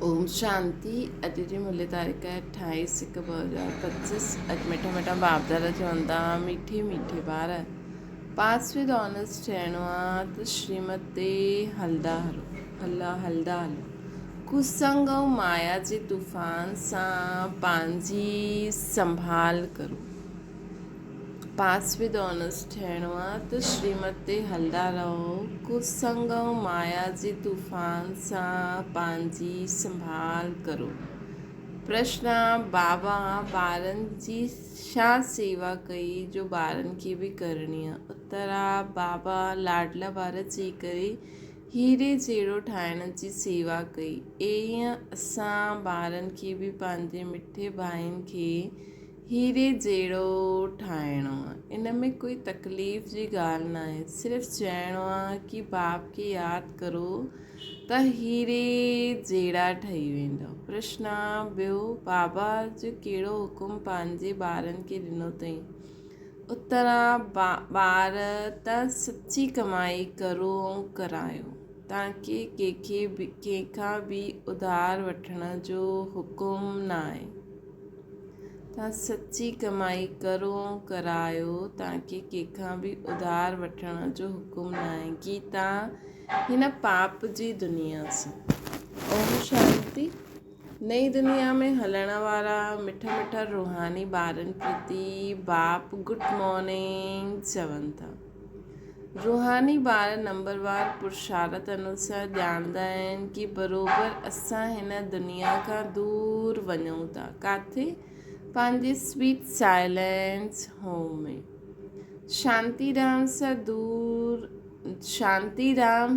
ओम शांति। अॼु जी मुल्य तारीख़ है 28/1/2025। अॼु मिठा मिठा बापदादा चवंदा मीठे मीठे ॿार पास विद ऑनर्स थियणो आहे त श्रीमत ते हलंदा हलो कुसंग ऐं माया जे तूफ़ान सां पंहिंजी संभाल करो। पास विद ऑनर्स थियणो आहे त श्रीमत ते हलंदा रहो। कुसंग ऐं माया जे तूफ़ान सां पंहिंजी संभाल करो। प्रश्न: बाबा ॿारनि जी छा सेवा कई जो ॿारनि खे बि करणी आहे? उत्तर: बाबा लाडला ॿार चई करे हीरे जहिड़ो ठाहिण जी सेवा कई। ईअं असां ॿारनि खे बि पंहिंजे मिठे भाइनि खे हीरे जहिड़ो ठाहिणो आहे। इन में कोई तकलीफ़ जी ॻाल्हि न आहे, सिर्फ़ु चइणो आहे कि बाप खे यादि करो त हीरे जहिड़ा ठही वेंदव। प्रश्न ॿियो: बाबा जो कहिड़ो हुकुम पंहिंजे ॿारनि खे ॾिनो अथई? उत्तर: ॿार त सची कमाई करो ऐं करायो। तव्हांखे कंहिंखां बि उधार वठण जो हुकुम न आहे। तव्हां सची कमाई करो ऐं करायो। तव्हांखे कंहिंखां बि उधार वठण जो हुकुम न आहे। गीता हिन पाप जी दुनिया सां। ओम शांति। नई दुनिया में हलण वारा मिठा मिठा रूहानी ॿारनि प्रति बाप गुड मॉर्निंग चवनि था। रूहानी ॿार नंबरवार पुरुषार्थ अनुसार ॼाणंदा आहिनि कि बरोबर असां हिन दुनिया खां दूर वञूं था। किथे? पंहिंजे स्वीट साइलेंस होम में। शांतीराम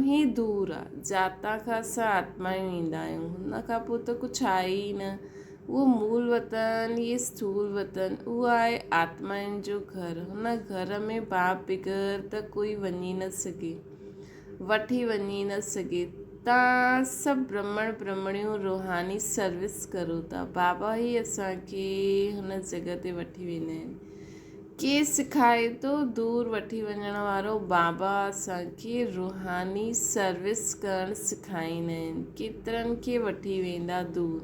ई दूर आहे। जाता खां असां आत्मा ई वेंदा आहियूं। हुन खां पोइ त कुझु आहे ई न। उहो मूल वतन, ये स्थूल वतन, उहो आहे आत्माउनि जो घर। हुन घर में बाप बग़ैर त कोई वञी न सघे, वठी वञी न सघे। तव्हां सभु ब्रह्मण ब्रह्मणियूं रूहानी सर्विस करो था। बाबा ई असांखे हुन जॻह ते वठी वेंदा आहिनि। के सिखाए थो? दूर वठी वञण वारो बाबा असांखे रूहानी सर्विस करणु सेखारींदा आहिनि। केतिरनि खे वठी वेंदा दूर,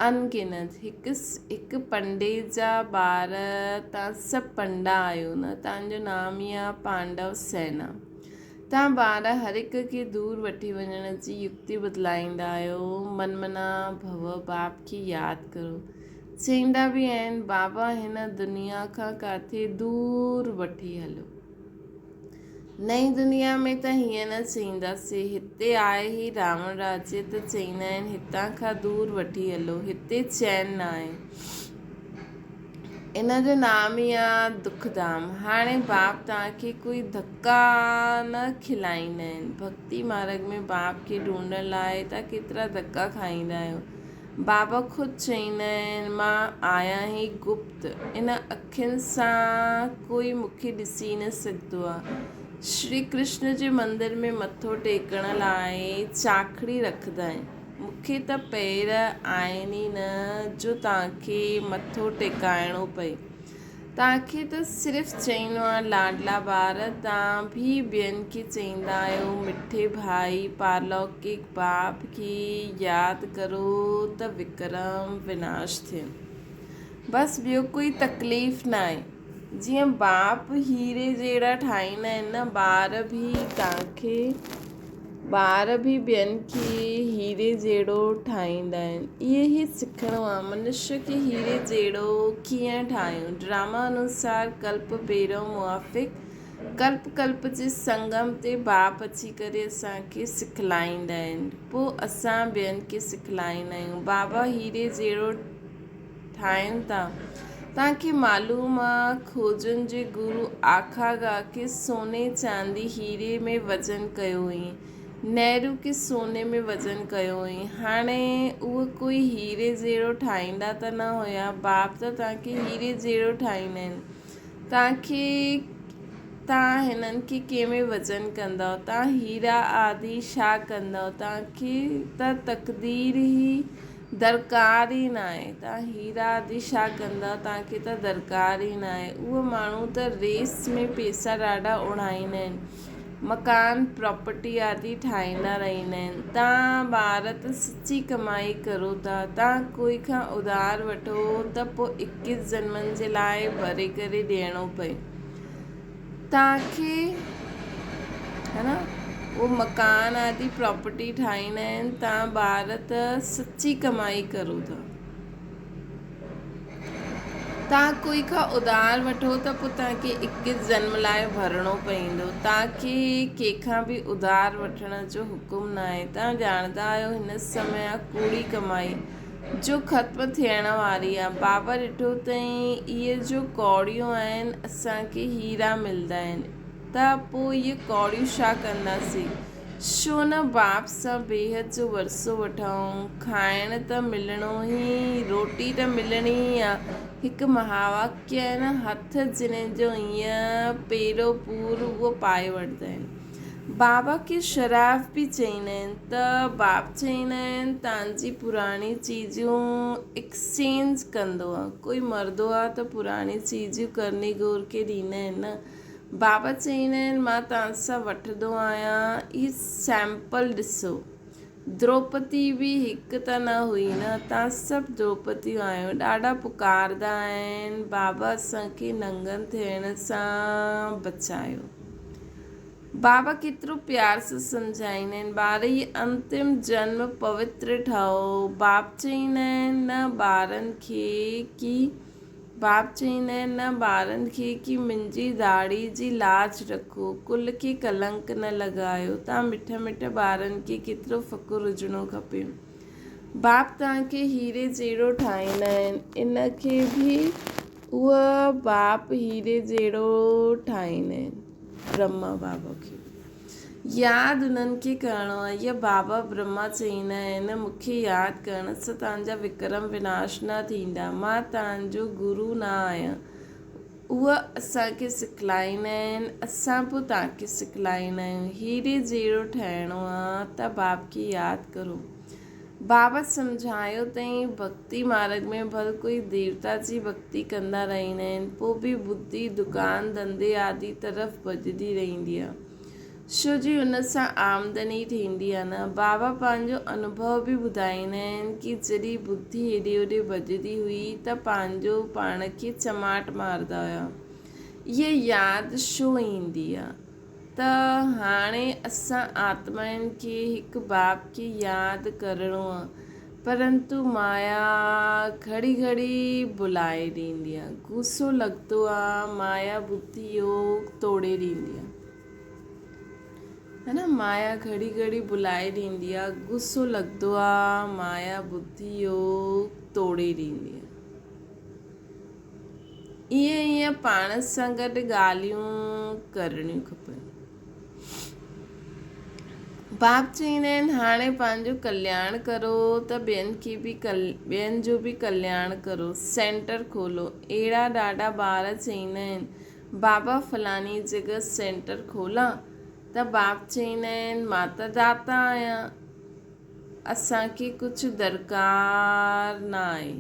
अनगिनत। हिकु पंडे जा ॿार, तव्हां सभु पंडा आहियो न? तव्हांजो नाम ई आहे पांडव सेना। तव्हां ॿार हर हिक खे दूर वठी वञण जी युक्ति बदिलाईंदा आहियो। मनमना भव, बाप खे यादि करो। चईंदा बि आहिनि बाबा हिन दुनिया खां किथे दूर वठी हलो। नई दुनिया में त हीअं न चईंदासीं। हिते आहे ही रावण राज्य त चईंदा आहिनि हितां खां दूर वठी हलो। हिते चैन न आहे। इन जो नाम ई आहे दुखधाम। हाणे बाप तव्हांखे कोई धक्का न खिलाईंदा आहिनि। भक्ति मार्ग में बाप खे ढूंढण लाइ तव्हां केतिरा धक्का खाईंदा आहियो। बाबा ख़ुदि चईंदा आहिनि मां आहियां ई गुप्त। इन अखियुनि सां कोई मूंखे ॾिसी न सघंदो आहे। श्री कृष्ण जे मंदर में मथो टेकण लाइ चाखड़ी रखंदा आहिनि। मूंखे त पेर आहिनि ई न जो तव्हांखे मथो टेकाइणो पए। तव्हांखे त सिर्फ़ु चइणो आहे लाडला ॿार। तव्हां बि ॿियनि खे चईंदा आहियो मिठे भाई पारलौकिक बाप खे यादि करो त विक्रम विनाश थियनि। बसि ॿियो कोई तकलीफ़ न आहे। जीअं बाप हीरे जहिड़ा ठाहींदा आहिनि न, ॿार बि ॿियनि खे हीरे जहिड़ो ठाहींदा आहिनि। इहे ई सिखणो आहे मनुष्य खे हीरे जहिड़ो कीअं ठाहियूं। ड्रामा अनुसार कल्प पहिरियों मुआफ़िक, कल्प जे संगम ते बाप अची करे असांखे सिखलाईंदा आहिनि। पोइ असां ॿियनि खे सिखलाईंदा आहियूं। बाबा हीरे जहिड़ो ठाहिनि था। तव्हांखे मालूम आहे खोजनि जे गुरु आखागा खे सोने चांदी हीरे में वज़न कयो हुई। नेहरू खे सोने में वज़न कयो हुई। हाणे उहे कोई हीरे जहिड़ो ठाहींदा त न हुया। बाप त तव्हांखे हीरे जहिड़ो ठाहींदा आहिनि। तव्हां हिननि खे कंहिंमें वज़न कंदव? तव्हां हीरा आदि छा कंदव? तव्हांखे त तक़दीर ई दरकार ई न आहे। तव्हां हीरा आदि छा कंदव? तव्हांखे त दरकार ई न आहे। उहे माण्हू त रेस में पैसा ॾाढा उड़ाईंदा आहिनि। मकान प्रॉपर्टी आदि ठाहींदा रहंदा आहिनि। तव्हां ॿार त सची कमाई करो था, तव्हां कोई खां उधार वठो त पोइ 21 जन्मनि जे लाइ भरे करे ॾियणो पए तव्हांखे, है न। वो मकान आदि प्रॉपर्टी ठाहींदा आहिनि, तव्हां ॿार त सची कमाई करो था, तव्हां कोई खां उधार वठो त पोइ तव्हांखे 21 जन्म लाइ भरणो पवंदो। तव्हांखे कंहिंखां बि उधार वठण जो हुकुम न आहे। तव्हां ॼाणंदा आहियो हिन समय कूड़ी कमाई जो ख़त्म थियण वारी आहे। बाबा ॾिठो अथई इहे जो कौड़ियूं आहिनि असांखे हीरा मिलंदा आहिनि, त पोइ इहे कौड़ियूं छा कंदासीं? छो न बाप सां बेहद जो वरसो वठूं। खाइण त मिलणो ई, रोटी त मिलणी ई आहे। हिकु महावाक्य आहे न, हथ जिन जो ईअं पेरो पूर उहो पाए वठंदा आहिनि। बाबा खे शराफ़ बि चईंदा आहिनि त बाप चईंदा आहिनि तव्हांजी पुराणी चीजूं एक्सचेंज कंदो आहे। कोई मरंदो आहे त पुराणी चीजूं करनी घोर के ॾींदा आहिनि न। बाबा चईंदा आहिनि मां तव्हां सां वठंदो आहियां, इहे सैंपल ॾिसो। द्रौपदी बि हिकु त न हुई न, तव्हां सभु द्रौपदियूं आहियो। ॾाढा पुकारंदा आहिनि बाबा असांखे नंगनि थियण सां बचायो। बाबा केतिरो प्यार सां सम्झाईंदा आहिनि, ॿार इहे अंतिम जन्म पवित्र ठहो। बाप चईंदा आहिनि न ॿारनि खे कि मुंहिंजी दाढ़ी जी लाज रखो, कुल खे कलंक न लॻायो। तव्हां मिठा मिठा ॿारनि खे केतिरो फ़ख़ुरु हुजणो खपे। बाप तव्हांखे हीरे जहिड़ो ठाहींदा आहिनि, इनखे बि उहा बाप हीरे जहिड़ो ठाहींदा आहिनि। ब्रह्मा बाबा खे यादि उन्हनि खे करिणो आहे। इहा बाबा ब्रह्मा चईंदा आहिनि मूंखे यादि करण सां तव्हांजा विक्रम विनाश न थींदा। मां तव्हांजो गुरू न आहियां। उहा असांखे सिखलाईंदा आहिनि, असां पोइ तव्हांखे सिखलाईंदा आहियूं। हीरे जहिड़ो ठहिणो आहे त बाप खे यादि करो। बाबा सम्झायो अथई भक्ति मार्ग में भल कोई देवता जी भक्ति कंदा रहंदा आहिनि, पोइ बि बुद्धि दुकान धंधे आदि तरफ़ भॼंदी रहंदी आहे, छो जी हुन सां आमदनी थींदी आहे न। बाबा पंहिंजो अनुभव बि ॿुधाईंदा आहिनि कि जॾहिं बुद्धि हेॾे होॾे भॼंदी हुई त पंहिंजो पाण खे चमाट मारंदा हुआ। इहा यादि छो ईंदी आहे त हाणे असां आत्माउनि खे हिकु बाप खे यादि करिणो आहे, परंतु माया घड़ी घड़ी बुलाए ॾींदी आहे। गुस्सो लॻंदो आहे, माया बुद्धि योग तोड़े ॾींदी आहे, है न। माया घड़ी घड़ी बुलाए ॾींदी आहे, गुस्सो लॻंदो आहे, माया बुद्धि योग तोड़े ॾींदी आहे। ईअं पाण सां गॾु ॻाल्हियूं करणियूं खपनि। बाप चईंदा आहिनि हाणे पंहिंजो कल्याण करो त ॿियनि जो बि कल्याण करो। सेंटर खोलो। अहिड़ा ॾाढा ॿार चईंदा आहिनि बाबा फलानी जॻह सेंटर खोलां, त बाप चईंदा आहिनि मां त दाता आहियां, असांखे कुझु दरकार न आहे।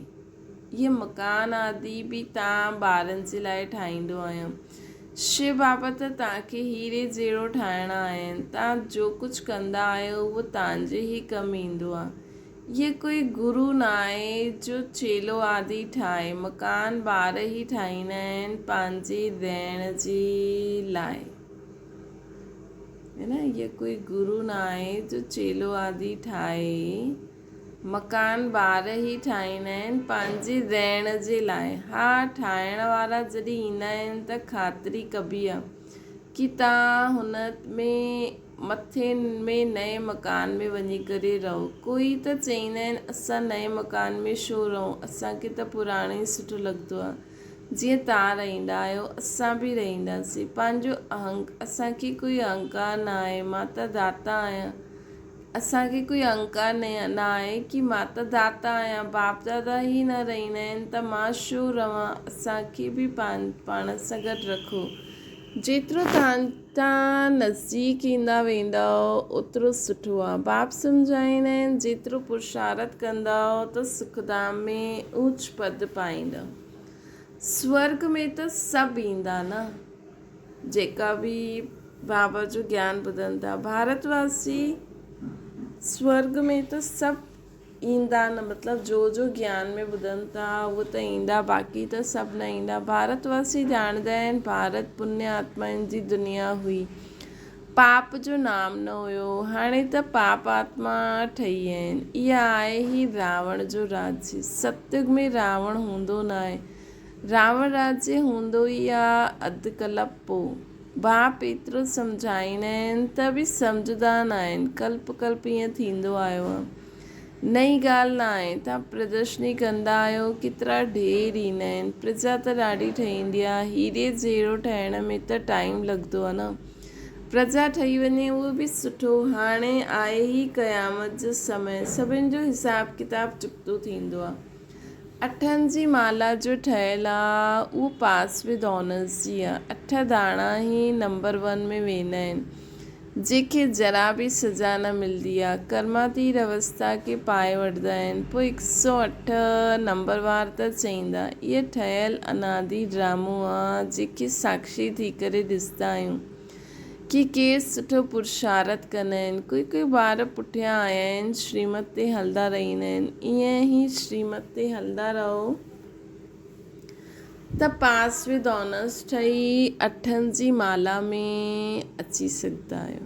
इहे मकान आदि बि तव्हां ॿारनि जे लाइ ठाहींदो आहियां। शिव बाबा त तव्हांखे हीरे जहिड़ो ठाहिणा आहिनि। तव्हां जो कुझु कंदा आहियो उहो तव्हांजे ई कमु ईंदो आहे। इहे कोई गुरू न आहे जो चेलो आदि ठाहे। मकान ॿार ई ठाहींदा आहिनि पंहिंजे रहण जे लाइ, है न। इहे कोई गुरू न आहे जो चेलो आदि ठाहे। मकान ॿार ई ठाहींदा आहिनि पंहिंजे रहण जे लाइ। हा, ठाहिण वारा जॾहिं ईंदा आहिनि त ख़ातिरी कबी आहे कि तव्हां हुन में मथे में नए मकान में वञी करे रहो। कोई त चईंदा आहिनि असां नए मकान में छो रहूं, असांखे त पुराणो ई सुठो लॻंदो आहे। जीअं तव्हां रहंदा आहियो असां बि रहंदासीं। पंहिंजो असांखे कोई अहंकार न आहे, मां त दाता आहियां। असांखे कोई अहंकार न आहे कि मां त दाता आहियां, बाप दादा ई न रहंदा आहिनि त मां छो रहां। असांखे बि पाण सां गॾु रखो। जेतिरो तव्हां नज़दीक ईंदा वेंदव ओतिरो सुठो आहे। बाप सम्झाईंदा आहिनि जेतिरो पुरुषार्थ कंदव त सुखधाम में ऊच पद पाईंदव। स्वर्ग में त सभु ईंदा न, जेका बि बाबा जो ज्ञान ॿुधनि था। भारतवासी स्वर्ग में त सभु ईंदा न, मतिलबु जो ज्ञान में ॿुधनि था उहो त ईंदा, बाक़ी त सभु न ईंदा। भारतवासी ॼाणंदा आहिनि भारत पुण्य आत्माउनि जी दुनिया हुई, पाप जो नाम न हुयो, हाणे त पाप आत्मा ठही आहिनि। इहा आहे ई रावण जो राज्य। सतयुग में रावण हूंदो न आहे, रावण राज्य हूंदो ई आहे अधु कल्प पोइ। बाप एतिरो सम्झाईंदा आहिनि त बि सम्झंदा न आहिनि। कल्प कल्प ईअं थींदो आयो आहे, नई ॻाल्हि न आहे। तव्हां प्रदर्शनी कंदा आहियो, केतिरा ढेर ईंदा आहिनि, प्रजा त ॾाढी ठहींदी आहे। हीरे जहिड़ो ठहिण में त टाइम लॻंदो आहे न, प्रजा ठही वञे उहो बि सुठो। हाणे आहे ई क़यामत जो समय, सभिनि जो हिसाब किताब चुकतो थींदो आहे। 8 जी माला जो ठहियलु आहे उहो पास विद ऑनर्स जी आहे। 8 दाणा ई नंबर 1 में वेंदा आहिनि, जंहिंखे जरा बि सज़ा न मिलंदी आहे। कर्मातीत अवस्था खे पाए वठंदा आहिनि, पोइ 108 नंबर वार त चईंदा। इहे ठहियलु अनादि ड्रामो आहे, जंहिंखे साक्षी थी करे ॾिसंदा आहियूं कि केरु सुठो पुरुषार्थ कंदा आहिनि। कोई ॿार पुठियां आया आहिनि, श्रीमत ते हलंदा रहंदा आहिनि। ईअं ई श्रीमत ते हलंदा रहो त पास विद ऑनर्स ठही 8 जी माला में अची सघंदा आहियो।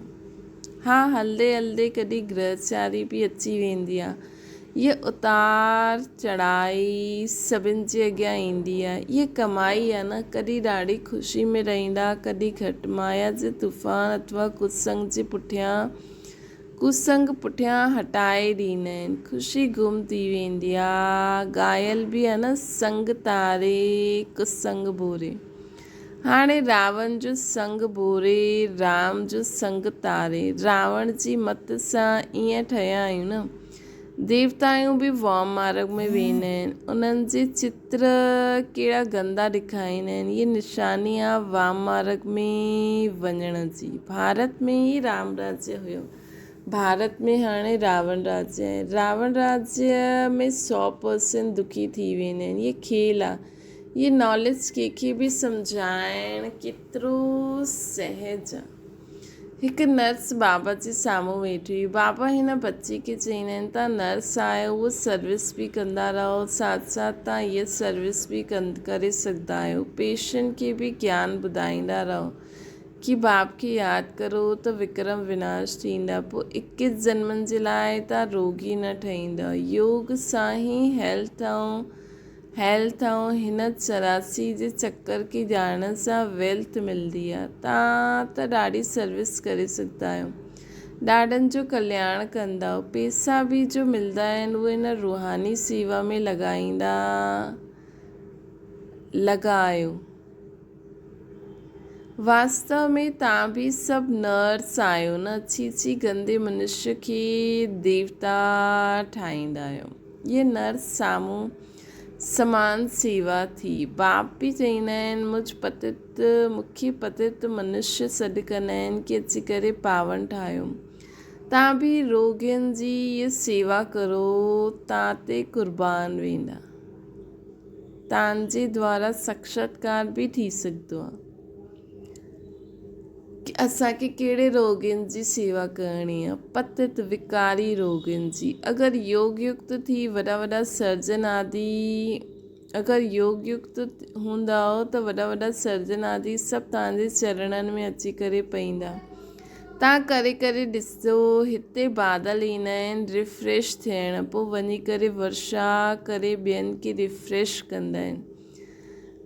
हा, हलंदे हलंदे कॾहिं ग्रहचारी बि अची वेंदी आहे। इहा उतार चढ़ाई सभिनि जे अॻियां ईंदी आहे। इहा कमाई आहे न, कॾहिं ॾाढी ख़ुशी में रहंदा, कॾहिं घटि। माया जे तूफ़ान अथवा कुसंग पुठियां हटाए ॾींदा आहिनि, ख़ुशी गुम थी वेंदी आहे। ॻायल बि आहे न, संग तारे कुसंग बोरे। हाणे रावण जो संग बोरे, राम जो संग तारे। रावण जी मत सां ईअं ठहिया आहियूं न। देवताऊं बि वाम मार्ग में वेंदा आहिनि, उन्हनि जे चित्र कहिड़ा गंदा ॾेखारींदा आहिनि। इहा निशानी आहे वाम मार्ग में वञण जी। भारत में ई राम राज्य हुयो, भारत में हाणे रावण राज्य आहे। रावण राज्य में 100% दुखी थी वेंदा आहिनि। इहे खेल आहे। इहे नॉलेज कंहिंखे बि सम्झाइण केतिरो सहज आहे। हिकु नर्स बाबा जे साम्हूं वेठी हुई। बाबा हिन बच्ची खे चईंदा आहिनि, तव्हां नर्स आहियो, उहो सर्विस बि कंदा रहो, साथ साथ तव्हां इहा सर्विस बि करे सघंदा आहियो। पेशेंट खे बि ज्ञान ॿुधाईंदा रहो कि बाप खे यादि करो त विक्रम विनाश थींदा, पोइ 21 जन्मनि जे लाइ तव्हां रोगी न ठहींदा। योग सां ई हेल्थ ऐं हिन 84 जे चक्कर खे ॼाणण सां वेल्थ मिलंदी आहे। तव्हां त ॾाढी सर्विस करे सघंदा आहियो, ॾाढनि जो कल्याण कंदा। पैसा बि जो मिलंदा आहिनि उहे हिन रूहानी सेवा में लॻायो। वास्तव में तव्हां बि सभु नर्स आहियो न। छी गंदे मनुष्य खे देवता ठाहींदा आहियो। इहे नर्स साम्हूं समान सेवा थी। बाप बि चईंदा आहिनि, मूंखे पतित मनुष्य सॾु कंदा आहिनि कि अची करे पावन ठाहियो। तव्हां बि रोगियुनि जी इहा सेवा करो, तव्हां ते कुर्बान वेंदा। तव्हांजे द्वारा साक्षात्कार बि थी सघंदो आहे कि असांखे कहिड़े रोगियुनि जी सेवा करणी आहे। पतित विकारी रोगियुनि जी। अगरि योग युक्त थी वॾा सर्जन आदि हूंदा त वॾा सर्जन आदि सभु तव्हांजे चरणनि में अची करे पईंदा। तव्हां करे ॾिसो, हिते बादल ईंदा आहिनि रिफ्रेश थियण, पोइ वञी करे वर्षा करे ॿियनि खे रिफ्रेश कंदा आहिनि।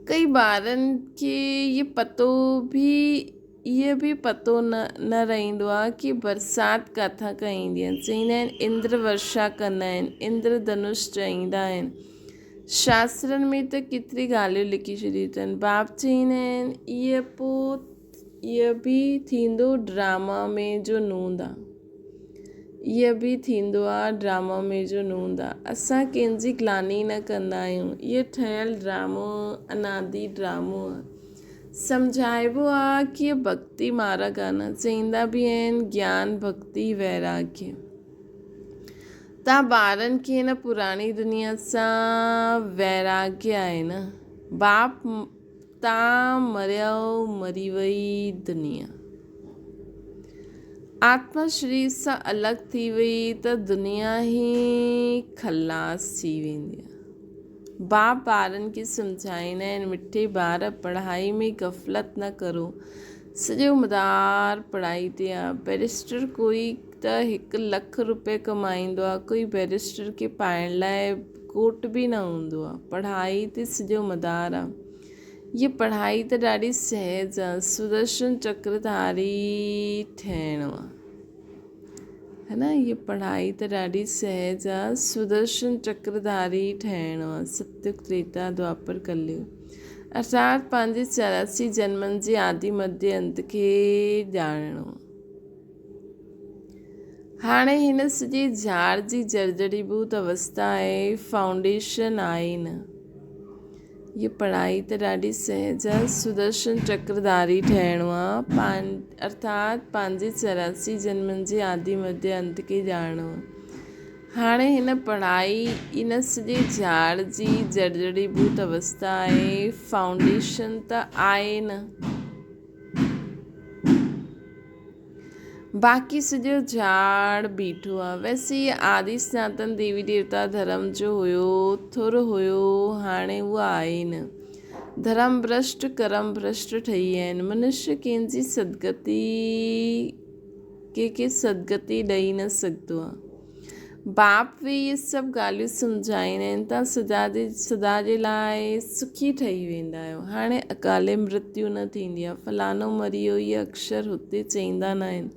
कई ॿारनि खे इहे बि पतो न रहंदो आहे कि बरसाति किथां खां ईंदी आहे। चईंदा आहिनि इंद्र वर्षा कंदा आहिनि, इंद्र धनुष चईंदा आहिनि। शास्त्रनि में त केतिरी ॻाल्हियूं लिखी छॾियूं अथनि। बाप चईंदा आहिनि इहो बि थींदो ड्रामा में जो नूंद आहे। इहा बि थींदो आहे ड्रामा में जो नूंद आहे। असां कंहिंजी ग्लानी न कंदा आहियूं। इहो ठहियलु ड्रामो अनादि ड्रामो आहे। सम्झाइबो आहे कि इहा भक्ति मार्ग आहे न। चईंदा बि आहिनि ज्ञान भक्ति वैराग्य। तव्हां ॿारनि खे हिन पुराणी दुनिया सां वैराग्य आहे न। बाप तव्हां मरी वई दुनिया। आत्मा शरीर सां अलॻि थी वई त दुनिया ई खलास थी वेंदी आहे। बाप ॿारनि खे सम्झाईंदा आहिनि, मिठे ॿार पढ़ाई में गफ़लत न करो, सॼो मदार पढ़ाई ते आहे। बैरिस्टर कोई त 1 लख रुपए कमाईंदो आहे, कोई बैरिस्टर खे पाइण लाइ कोट बि न हूंदो आहे। पढ़ाई ते सॼो मदार आहे। ये पढ़ाई त ॾाढी सहज आहे, सुदर्शन चक्रधारी ठहिणो आहे, है ना। ये पढ़ाई त ॾाढी सहज आहे, सुदर्शन चक्रधारी ठहिणो आहे। सतयुग त्रेता द्वापर कलयुग अर्थात पंहिंजे 84 जन्मनि जे आदि मध्य अंत खे ॼाणणो। हाणे हिन सॼे झाड़ जी जर्जरीभूत अवस्था आहे, फाउंडेशन आहे न। ये पढ़ाई त ॾाढी सहज आहे, सुदर्शन चक्रधारी ठहिणो आहे, अर्थात पंहिंजे 84 जन्मनि जे आदि मध्य अंत खे ॼाणणो। हाणे हिन पढ़ाई इन सॼे झाड़ जी जर्जरीभूत अवस्था आहे, फाउंडेशन त आहे न। बाक़ी सॼो झाड़ बीठो आहे। वैसे ये आदि सनातन देवी देवता धर्म जो हुयो, थुर हुयो, हाणे उहा आहे न। धर्म भ्रष्ट कर्म भ्रष्ट ठही विया आहिनि। मनुष्य कंहिंजी सदगति कंहिंखे सदगति ॾेई न सघंदो आहे। बाप वे इहे सभु ॻाल्हियूं सम्झाईंदा आहिनि, तव्हां सदा जे लाइ सुखी ठही वेंदा आहियो। हाणे अकाले मृत्यु न थींदी आहे, फलानो मरी वियो, इहे अक्षर हुते चईंदा न आहिनि।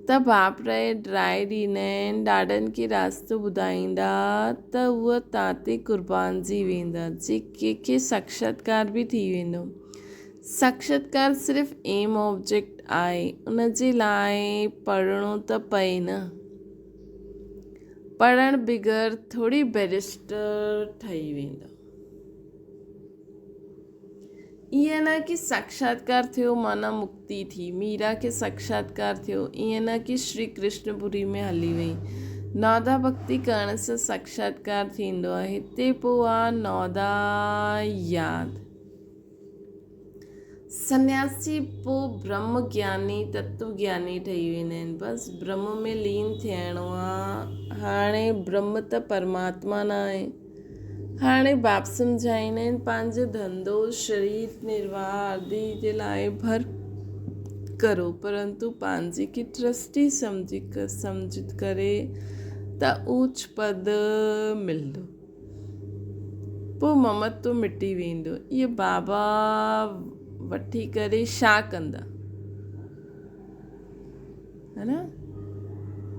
त बाप राय ड्राए ॾींदा आहिनि, ॾाॾनि खे रास्तो ॿुधाईंदा त उहा तव्हां ते क़ुर्बान जी वेंदा, जे कंहिंखे साक्षात्कार बि थी वेंदो। साक्षात्कार सिर्फ़ु एम ऑब्जेक्ट आहे, उन जे लाइ पढ़णो त पए न। पढ़ण बग़ैर थोरी बैरिस्टर ठही वेंदो। ईअं न कि साक्षात्कार थियो माना मुक्ति थी, मीरा खे साक्षात्कार थियो, ईअं न कि श्री कृष्णपुरी में हली वई। नौदा भक्ति करण सां साक्षात्कार थींदो आहे। हिते पोइ आहे नौदा यादि। सन्यासी पोइ ब्रह्म ज्ञानी तत्व ज्ञानी ठही वेंदा आहिनि। बसि ब्रह्म में लीन थियणो आहे। हाणे ब्रह्म त परमात्मा न आहे। हाणे बाप सम्झाईंदा आहिनि, पंहिंजो धंधो शरीर निर्वाह आदि जे लाइ भर करो, परंतु पंहिंजे खे ट्रस्टी सम्झी करे त ऊच पद मिलंदो, पोइ ममत्व मिटी वेंदो। इहे बाबा वठी करे छा कंदा, है न।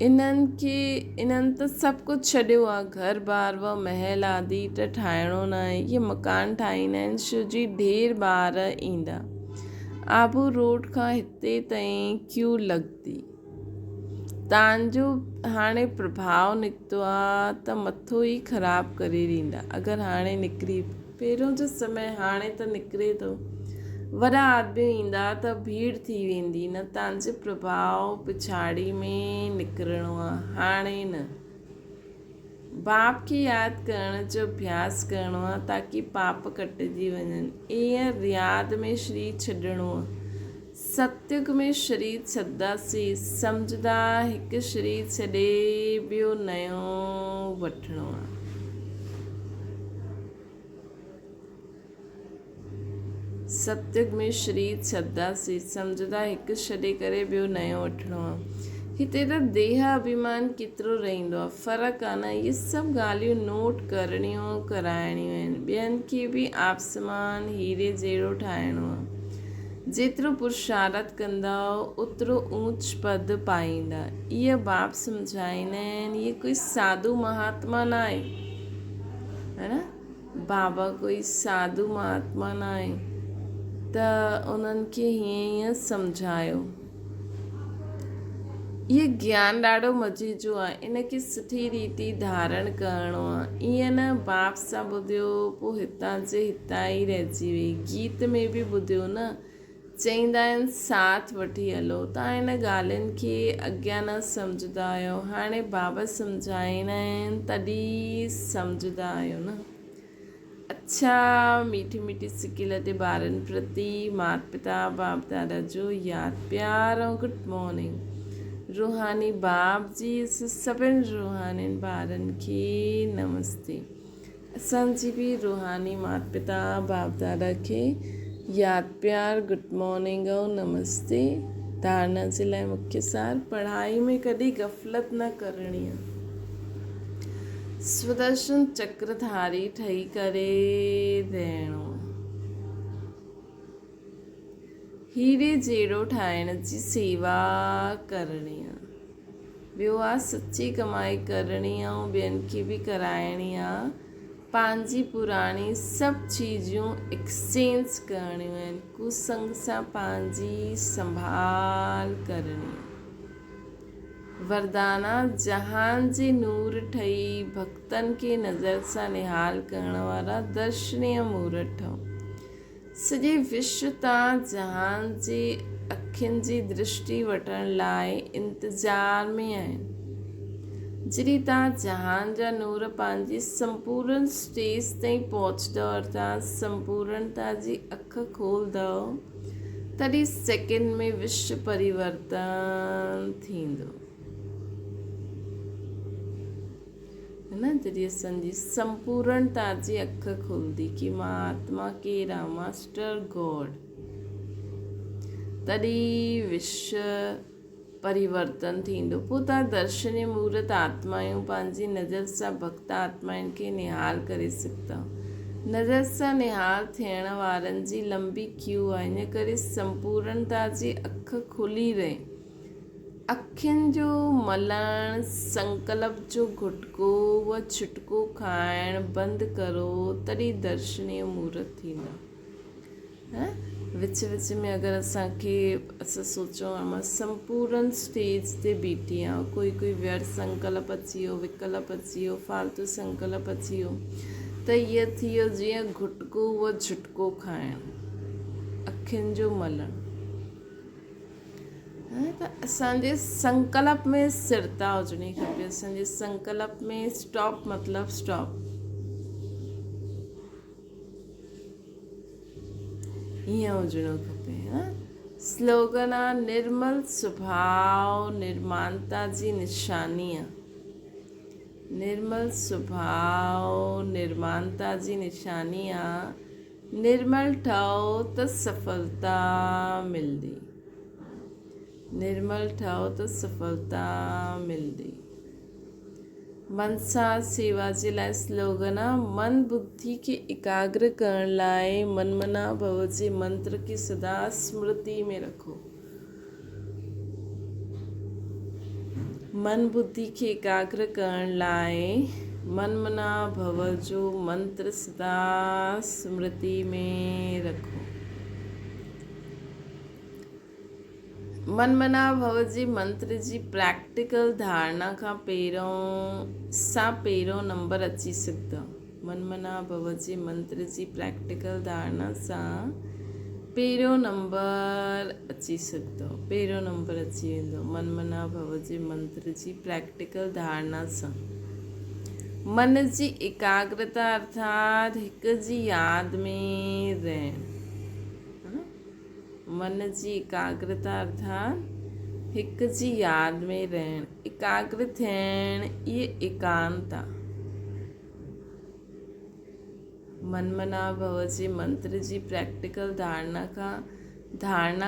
इन्हनि त सभु कुझु छॾियो आहे, घर बार व महल आदि त ठाहिणो न आहे। इहे मकान ठाहींदा आहिनि छो जी ढेर ॿार ईंदा। आबू रोड खां हिते ताईं क्यू लॻंदी। तव्हांजो हाणे प्रभाव निकितो आहे त मथो ई ख़राबु करे ॾींदा। अगरि हाणे निकिरी, पहिरियों जो समय हाणे त निकिरे थो, वॾा आदमी ईंदा त भीड़ थी वेंदी न। तव्हांजे प्रभाव पिछाड़ी में निकिरणो आहे, हाणे न। बाप खे यादि करण जो अभ्यास करिणो आहे ताकी पाप कटिजी वञनि। ईअं रियाद में शरीर छॾिणो आहे। सतयुग में शरीर छॾंदासीं, सम्झदा हिकु शरीर छॾे ॿियो नयो वठिणो आहे। सतयुग में शरीर छॾंदासीं, सम्झदा हिकु छॾे करे ॿियो नयो वठिणो आहे। हिते त देह अभिमान केतिरो रहंदो आहे, फ़र्क़ु आहे न। इहे सभु ॻाल्हियूं नोट करणियूं कराइणियूं आहिनि। ॿियनि खे बि आसमान हीरे जहिड़ो ठाहिणो आहे। जेतिरो पुरुषार्थ कंदा ओतिरो ऊच पद पाईंदा। इहे बाप सम्झाईंदा आहिनि, इहे कोई साधु महात्मा न आहे, है न। बाबा कोई साधु महात्मा न आहे त उन्हनि खे हीअं सम्झायो। इहे ज्ञान ॾाढो मज़े जो आहे, इनखे सुठी रीति धारण करिणो आहे। ईअं न बाप सां ॿुधियो पोइ हितां जे हितां ई रहिजी वई। गीत में बि ॿुधियो न, चईंदा आहिनि साथ वठी हलो। तव्हां इन ॻाल्हियुनि खे अॻियां न सम्झंदा आहियो, हाणे बाबा सम्झाईंदा आहिनि तॾहिं सम्झंदा आहियो न। अच्छा, मीठी मीठी सिकील ते ॿारनि प्रति माता पिता बाप दादा जो यादि प्यार ऐं गुड मॉर्निंग। रूहानी बाप जी सभिनि रूहानी ॿारनि खे नमस्ते। असांजी बि रूहानी माता पिता बाप दादा खे यादि प्यार गुड मॉर्निंग ऐं नमस्ते। धारणा जे लाइ मुख्य सार, पढ़ाई में कॾहिं गफ़लत न करणी आहे। सुदर्शन चक्रधारी ठही करे रहणो। हीरे जहिड़ो ठाहिण जी सेवा करणी आहे। ॿियो आहे सची कमाई करणी आहे ऐं ॿियनि खे बि कराइणी आहे। पंहिंजी पुराणी सभु चीजूं एक्सचेंज करणियूं आहिनि। कुसंग सां पंहिंजी संभाल करणी। वरदाना जहान जे नूर ठही भक्तनि खे नज़र सां निहाल करण वारा दर्शनीय मूर्त ठहो। सॼे विश्व तां जहान जे अखियुनि जी दृष्टि वठण लाइ इंतज़ार में आहिनि। जॾहिं तव्हां जहान जा नूर पंहिंजी संपूर्ण स्टेज ताईं पहुचंदव, अर्थात संपूर्णता जी अख खोलंदव, तॾहिं सेकेंड में विश्व परिवर्तन थींदो। न जॾहिं असांजी संपूर्णता जी अख खुलंदी कि मां आत्मा केरु, मास्टर गॉड, तॾहिं विश्व परिवर्तन थींदो। पोइ तव्हां दर्शनीय मूर्त आत्मायूं पंहिंजी नज़र सां भक्त आत्माउनि खे निहाल करे सघंदा। नज़र सां निहाल थियण वारनि जी लंबी क्यू आहे। इन करे संपूर्णता जी अख खुली रहे। अखियुनि जो मलण, संकल्प जो घुटको व छुटको खाइण बंदि करो, तॾहिं दर्शनीय मूर्त थींदा। विच विच में अगरि असां सोचूं मां संपूर्ण स्टेज ते बीठी आहियां, कोई व्यर्थ संकल्प अची वियो, विकल्प अची वियो, फालतू संकल्प अची वियो, त इहो थी वियो जीअं घुटको व झुटको खाइणु, अखियुनि जो मलणु। त असांजे संकल्प में स्थिरता हुजणी खपे। असांजे संकल्प में स्टॉप मतिलबु स्टॉप। ईअं हुजणो खपे। स्लोगन आहे, निर्मल स्वभाव निर्मानता जी निशानी आहे। निर्मल स्वभाव निर्मानता जी निशानी आहे। निर्मल ठहो त सफलता मिलंदी। निर्मल ठहो त सफलता मिलंदी। मनसा सेवा जे लाइ स्लोगन आहे, मन बुद्धि खे एकाग्र करण लाइ मनमना भव जे मंत्र खे सदा स्मृति में रखो। मन बुद्धि खे एकाग्र करण लाइ मनमना भव जो मंत्र सदा स्मृति में रखो। मनमना भव जे मंत्र जी प्रैक्टिकल धारणा खां पहिरियों नंबर अची सघंदा। मनमना भव जे मंत्र जी प्रैक्टिकल धारणा सां पहिरियों नंबर अची सघंदो। पहिरियों नंबर अची वेंदो मनमना भव जे मंत्र जी प्रैक्टिकल धारणा सां। मन जी एकाग्रता अर्थात हिक जी यादि में रहणु। मन जी एकाग्रता अर्थात हिक जी यादि में रहणु, एकाग्र थियणु, इहे एकांत आहे। मनमना भव जे मंत्र जी प्रैक्टिकल धारणा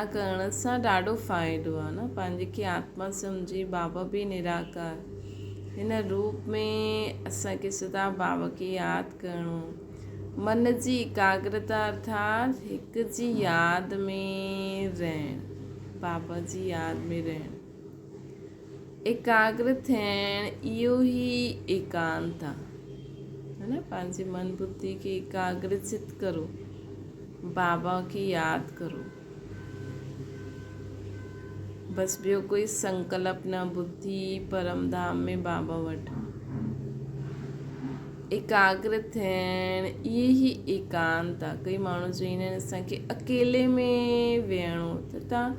करण सां ॾाढो फ़ाइदो आहे। न पंहिंजे खे आत्मा सम्झी बाबा बि निराकार, हिन रूप में असांखे सदा बाबा खे यादि करिणो। मन जी एकाग्रता अर्थात हिक जी यादि में रहणु, बाबा जी यादि में रहणु, एकाग्र थियणु, इहो ई एकांत आहे। है न, पंहिंजे मन बुद्धि खे एकाग्रचित करो, बाबा खे यादि करो। बसि ॿियो कोई संकल्प न, बुद्धि परम धाम में बाबा वटि एकाग्र थियणु, इहे ई एकांत आहे। कई माण्हू चवंदा आहिनि असांखे अकेले में वेहणो, त तव्हां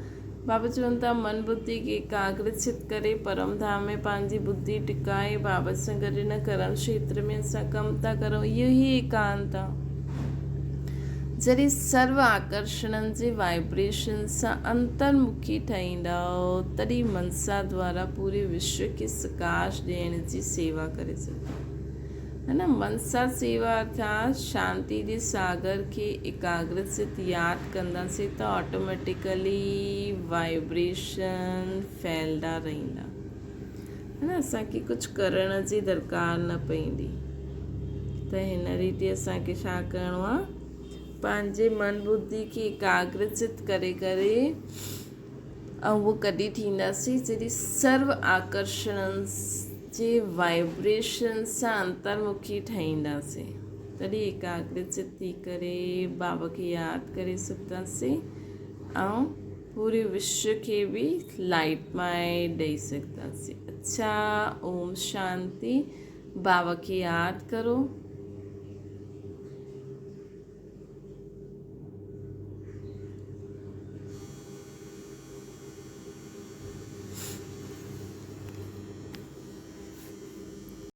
बाबा चवनि था मन बुद्धि खे एकाग्रचित करे परम धाम में पंहिंजी बुद्धि टिकाए बाबा सां गॾु हिन कर्म क्षेत्र में असां कमु था करूं, इहो ई एकांत आहे। जॾहिं सर्व आकर्षणनि जे वाइब्रेशन सां अंतर्मुखी ठहींदा तॾहिं मनसा द्वारा पूरे विश्व खे सकाश ॾियण जी सेवा करे सघो है न। मनसा सेवा अर्थात शांति जे सागर खे एकाग्रचित यादि कंदासीं त ऑटोमेटिकली वाइब्रेशन फैलंदा रहंदा है न। असांखे कुझु करण जी दरकार न पवंदी। त हिन रीति असांखे छा करिणो आहे, पंहिंजे मन बुद्धि खे एकाग्रचित करे ऐं उहो कॾहिं थींदासीं जॾहिं सर्व आकर्षण जे वाइब्रेशन सां अंतर्मुखी ठहींदासीं, तॾहिं एकाग्रचित थी करे बाबा खे यादि करे सघंदासीं ऐं पूरे विश्व खे बि लाइटमय ॾेई सघंदासीं। अच्छा, ओम शांति। बाबा खे यादि करो,